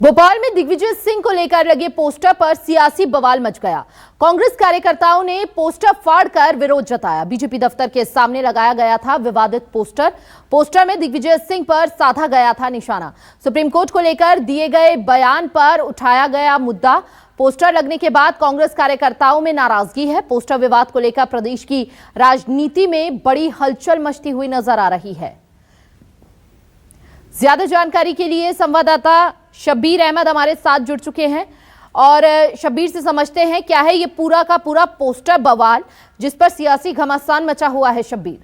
भोपाल में दिग्विजय सिंह को लेकर लगे पोस्टर पर सियासी बवाल मच गया। कांग्रेस कार्यकर्ताओं ने पोस्टर फाड़कर विरोध जताया। बीजेपी दफ्तर के सामने लगाया गया था विवादित पोस्टर में दिग्विजय सिंह पर साधा गया था निशाना। सुप्रीम कोर्ट को लेकर दिए गए बयान पर उठाया गया मुद्दा। पोस्टर लगने के बाद कांग्रेस कार्यकर्ताओं में नाराजगी है। पोस्टर विवाद को लेकर प्रदेश की राजनीति में बड़ी हलचल मचती हुई नजर आ रही है। ज्यादा जानकारी के लिए संवाददाता शब्बीर अहमद हमारे साथ जुड़ चुके हैं और शब्बीर से समझते हैं क्या है ये पूरा का पूरा पोस्टर बवाल जिस पर सियासी घमासान मचा हुआ है। शब्बीर,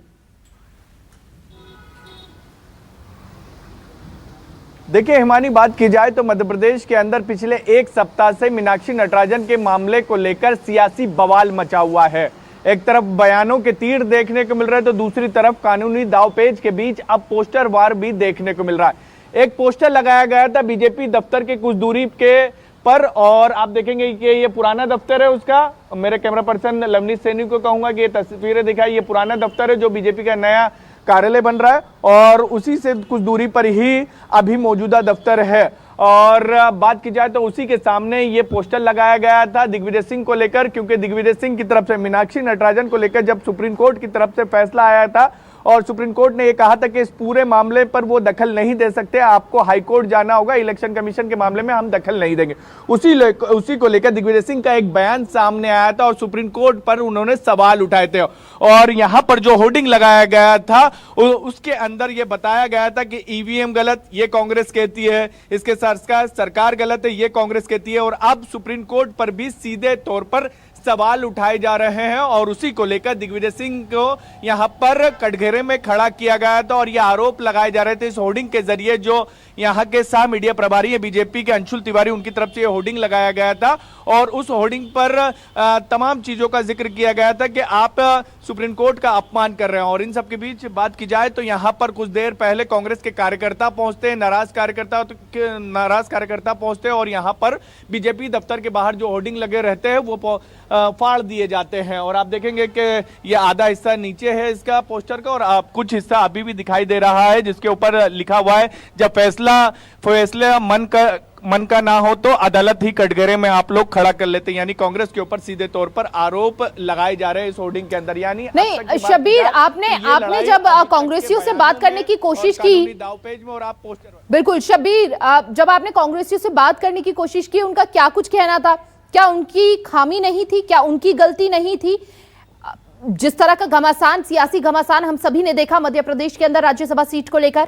देखिए हिमानी, बात की जाए तो मध्य प्रदेश के अंदर पिछले एक सप्ताह से मीनाक्षी नटराजन के मामले को लेकर सियासी बवाल मचा हुआ है। एक तरफ बयानों के तीर देखने को मिल रहे हैं तो दूसरी तरफ कानूनी दांवपेच के बीच अब पोस्टर वार भी देखने को मिल रहा है। एक पोस्टर लगाया गया था बीजेपी दफ्तर के कुछ दूरी के पर और आप देखेंगे कि ये पुराना दफ्तर है उसका। मेरे कैमरा पर्सन लवनीश सैनी को कहूंगा कि ये तस्वीरें दिखाई, ये पुराना दफ्तर है जो बीजेपी का नया कार्यालय बन रहा है और उसी से कुछ दूरी पर ही अभी मौजूदा दफ्तर है। और बात की जाए तो उसी के सामने ये पोस्टर लगाया गया था दिग्विजय सिंह को लेकर, क्योंकि दिग्विजय सिंह की तरफ से मीनाक्षी नटराजन को लेकर जब सुप्रीम कोर्ट की तरफ से फैसला आया था और सुप्रीम कोर्ट ने ये कहा था कि इस पूरे मामले पर वो दखल नहीं दे सकते, आपको हाई कोर्ट जाना होगा, इलेक्शन कमीशन के मामले में हम दखल नहीं देंगे। उसी को लेकर दिग्विजय सिंह का एक बयान सामने आया था और सुप्रीम कोर्ट पर उन्होंने सवाल उठाए थे। और यहां पर जो होर्डिंग लगाया गया था उसके अंदर यह बताया गया था कि ईवीएम गलत, ये कांग्रेस कहती है, इसके सरकार गलत है, ये कांग्रेस कहती है। और अब सुप्रीम कोर्ट पर भी सीधे तौर पर सवाल उठाए जा रहे हैं और उसी को लेकर दिग्विजय सिंह को यहां पर कटघरे में खड़ा किया गया था और यह आरोप लगाए जा रहे थे इस होर्डिंग के जरिए। जो यहां के सह मीडिया प्रभारी है बीजेपी के अंशुल तिवारी, उनकी तरफ से यह होर्डिंग लगाया गया था और उस होर्डिंग पर तमाम चीजों का जिक्र किया गया था कि आप सुप्रीम कोर्ट का अपमान कर रहे हैं। और इन सब के बीच बात की जाए तो यहां पर कुछ देर पहले कांग्रेस के कार्यकर्ता पहुंचते हैं, नाराज कार्यकर्ता पहुंचते हैं और यहां पर बीजेपी दफ्तर के बाहर जो होर्डिंग लगे रहते हैं वो फाड़ दिए जाते हैं। और आप देखेंगे कि ये आधा हिस्सा नीचे है इसका पोस्टर का और कुछ हिस्सा अभी भी दिखाई दे रहा है जिसके ऊपर लिखा हुआ है जब फैसला मन का ना हो तो अदालत ही कटघरे में आप लोग खड़ा कर लेते हैं। यानी कांग्रेस के ऊपर सीधे तौर पर आरोप लगाए जा रहे हैं इस होर्डिंग के अंदर। यानी नहीं शब्बीर, आपने जब कांग्रेसियों से बात करने की कोशिश की, दावपेच में और आप पोस्टर, बिल्कुल शब्बीर, जब आपने कांग्रेसियों से बात करने की कोशिश की उनका क्या कुछ कहना था? क्या उनकी खामी नहीं थी? क्या उनकी गलती नहीं थी? जिस तरह का घमासान, सियासी घमासान हम सभी ने देखा मध्य प्रदेश के अंदर राज्यसभा सीट को लेकर।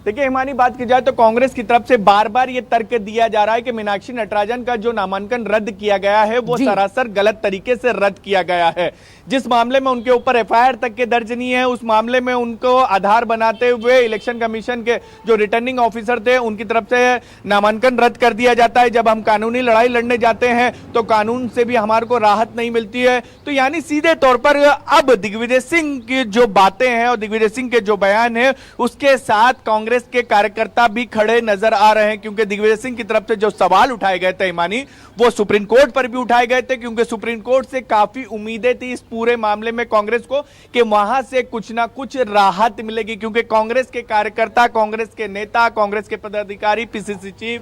देखिए हिमानी, बात की जाए तो कांग्रेस की तरफ से बार बार ये तर्क दिया जा रहा है कि मीनाक्षी नटराजन का जो नामांकन रद्द किया गया है वो सरासर गलत तरीके से रद्द किया गया है। जिस मामले में उनके ऊपर एफआईआर तक के दर्ज नहीं है उस मामले में उनको आधार बनाते हुए इलेक्शन कमीशन के जो रिटर्निंग ऑफिसर थे उनकी तरफ से नामांकन रद्द कर दिया जाता है। जब हम कानूनी लड़ाई लड़ने जाते हैं तो कानून से भी हमारे को राहत नहीं मिलती है। तो यानी सीधे तौर पर अब दिग्विजय सिंह की जो बातें हैं और दिग्विजय सिंह के जो बयान है उसके साथ कांग्रेस के कार्यकर्ता भी खड़े नजर आ रहे हैं, क्योंकि दिग्विजय सिंह की तरफ से जो सवाल उठाए गए थे हिमानी वो सुप्रीम कोर्ट पर भी उठाए गए थे, क्योंकि सुप्रीम कोर्ट से काफी उम्मीदें थी इस पूरे मामले में कांग्रेस को कि वहां से कुछ ना कुछ राहत मिलेगी। क्योंकि कांग्रेस के कार्यकर्ता, कांग्रेस के नेता, कांग्रेस के पदाधिकारी, पीसीसी चीफ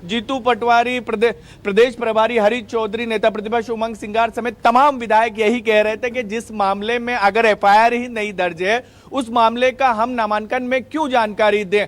जीतू पटवारी, प्रदेश प्रभारी हरीश चौधरी, नेता प्रतिपक्ष उमंग सिंगार समेत तमाम विधायक यही कह रहे थे कि जिस मामले में अगर एफआईआर ही नहीं दर्ज है उस मामले का हम नामांकन में क्यों जानकारी दें।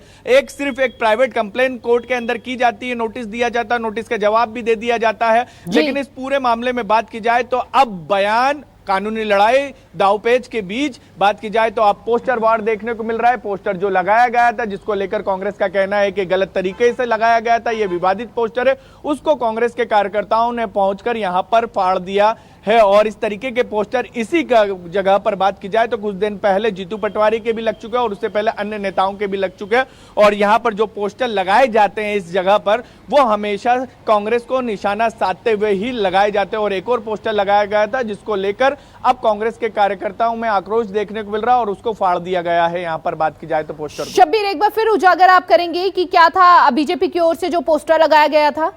सिर्फ एक प्राइवेट कंप्लेंट कोर्ट के अंदर की जाती है, नोटिस दिया जाता है, नोटिस का जवाब भी दे दिया जाता है। लेकिन इस पूरे मामले में बात की जाए तो अब बयान, कानूनी लड़ाई, दावपेच के बीच बात की जाए तो अब पोस्टर वार देखने को मिल रहा है। पोस्टर जो लगाया गया था जिसको लेकर कांग्रेस का कहना है कि गलत तरीके से लगाया गया था, यह विवादित पोस्टर है, उसको कांग्रेस के कार्यकर्ताओं ने पहुंचकर यहां पर फाड़ दिया है। और इस तरीके के पोस्टर इसी का जगह पर बात की जाए तो कुछ दिन पहले जीतू पटवारी के भी लग चुके हैं और उससे पहले अन्य नेताओं के भी लग चुके हैं। और यहां पर जो पोस्टर लगाए जाते हैं इस जगह पर वो हमेशा कांग्रेस को निशाना साधते हुए ही लगाए जाते हैं। और एक और पोस्टर लगाया गया था जिसको लेकर अब कांग्रेस के कार्यकर्ताओं में आक्रोश देखने को मिल रहा है और उसको फाड़ दिया गया है। यहां पर बात की जाए तो पोस्टर, शब्बीर एक बार फिर उजागर आप करेंगे कि क्या था बीजेपी की ओर से जो पोस्टर लगाया गया था?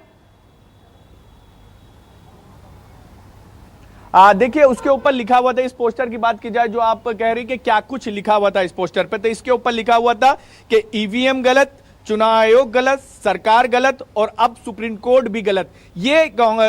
देखिए उसके ऊपर लिखा हुआ था, इस पोस्टर की बात की जाए जो आप कह रही कि क्या कुछ लिखा हुआ था इस पोस्टर पे, तो इसके ऊपर लिखा हुआ था कि ईवीएम गलत, चुनाव आयोग गलत, सरकार गलत और अब सुप्रीम कोर्ट भी गलत। ये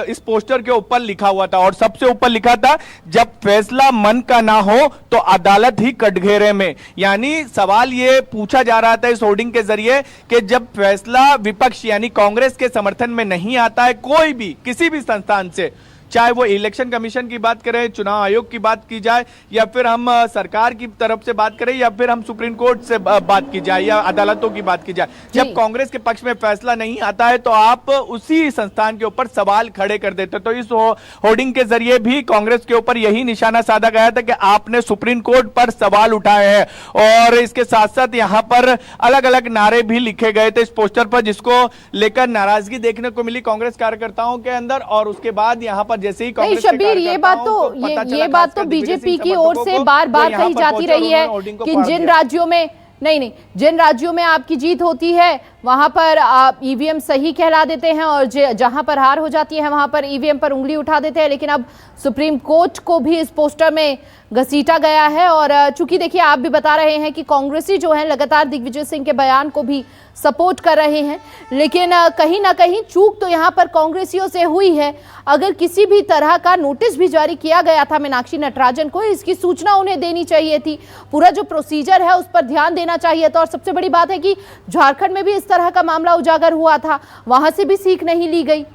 इस पोस्टर के ऊपर लिखा हुआ था और सबसे ऊपर लिखा था जब फैसला मन का ना हो तो अदालत ही कटघरे में। यानी सवाल ये पूछा जा रहा था इस होर्डिंग के जरिए कि जब फैसला विपक्ष यानी कांग्रेस के समर्थन में नहीं आता है कोई भी किसी भी संस्थान से, चाहे वो इलेक्शन कमीशन की बात करें, चुनाव आयोग की बात की जाए या फिर हम सरकार की तरफ से बात करें या फिर हम सुप्रीम कोर्ट से बात की जाए या अदालतों की बात की जाए, जब कांग्रेस के पक्ष में फैसला नहीं आता है तो आप उसी संस्थान के ऊपर सवाल खड़े कर देते। तो इस होर्डिंग के जरिए भी कांग्रेस के ऊपर यही निशाना साधा गया था कि आपने सुप्रीम कोर्ट पर सवाल उठाए हैं और इसके साथ साथ यहां पर अलग अलग नारे भी लिखे गए थे इस पोस्टर पर, जिसको लेकर नाराजगी देखने को मिली कांग्रेस कार्यकर्ताओं के अंदर। और उसके बाद यहां पर जैसे ही नहीं शब्बीर, ये बात तो बीजेपी की ओर से बार बार कही जाती रही है कि जिन राज्यों में जिन राज्यों में आपकी जीत होती है वहां पर आप ईवीएम सही कहला देते हैं और जहां पर हार हो जाती है वहां पर ईवीएम पर उंगली उठा देते हैं। लेकिन अब सुप्रीम कोर्ट को भी इस पोस्टर में घसीटा गया है और चूंकि देखिए आप भी बता रहे हैं कि कांग्रेसी जो है लगातार दिग्विजय सिंह के बयान को भी सपोर्ट कर रहे हैं, लेकिन कहीं ना कहीं चूक तो यहां पर कांग्रेसियों से हुई है। अगर किसी भी तरह का नोटिस भी जारी किया गया था मीनाक्षी नटराजन को, इसकी सूचना उन्हें देनी चाहिए थी, पूरा जो प्रोसीजर है उस पर ध्यान देना चाहिए था। और सबसे बड़ी बात है कि झारखंड में भी इस तरह का मामला उजागर हुआ था, वहां से भी सीख नहीं ली गई।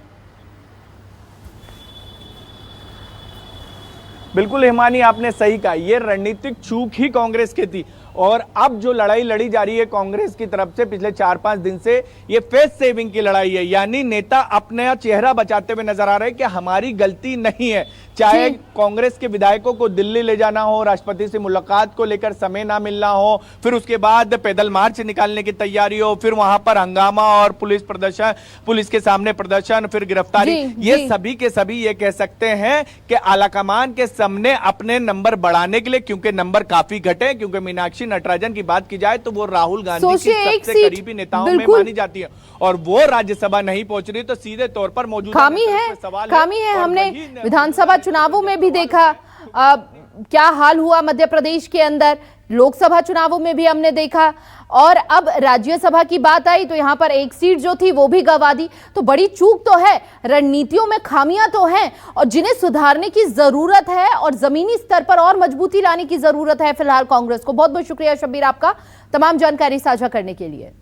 बिल्कुल हिमानी, आपने सही कहा, ये रणनीतिक चूक ही कांग्रेस की थी। और अब जो लड़ाई लड़ी जा रही है कांग्रेस की तरफ से पिछले 4-5 दिन से, ये फेस सेविंग की लड़ाई है। यानी नेता अपना चेहरा बचाते हुए नजर आ रहे हैं कि हमारी गलती नहीं है, चाहे कांग्रेस के विधायकों को दिल्ली ले जाना हो, राष्ट्रपति से मुलाकात को लेकर समय ना मिलना हो, फिर उसके बाद पैदल मार्च निकालने की तैयारी हो, फिर वहां पर हंगामा और पुलिस के सामने प्रदर्शन, फिर गिरफ्तारी, ये सभी के सभी ये कह सकते हैं कि आलाकमान के सामने अपने नंबर बढ़ाने के लिए, क्योंकि नंबर काफी घटे, क्योंकि मीनाक्षी नटराजन की बात की जाए तो वो राहुल गांधी की सबसे करीबी नेताओं में मानी जाती है और वो राज्यसभा नहीं पहुंच रही, तो सीधे तौर पर मौजूदा खामी है। हमने विधानसभा चुनावों में भी देखा क्या हाल हुआ मध्य प्रदेश के अंदर, लोकसभा चुनावों में भी हमने देखा और अब राज्यसभा की बात आई तो यहां पर एक सीट जो थी वो भी गंवा दी। तो बड़ी चूक तो है, रणनीतियों में खामियां तो हैं और जिन्हें सुधारने की जरूरत है और जमीनी स्तर पर और मजबूती लाने की जरूरत है फिलहाल कांग्रेस को। बहुत बहुत शुक्रिया शब्बीर आपका तमाम जानकारी साझा करने के लिए।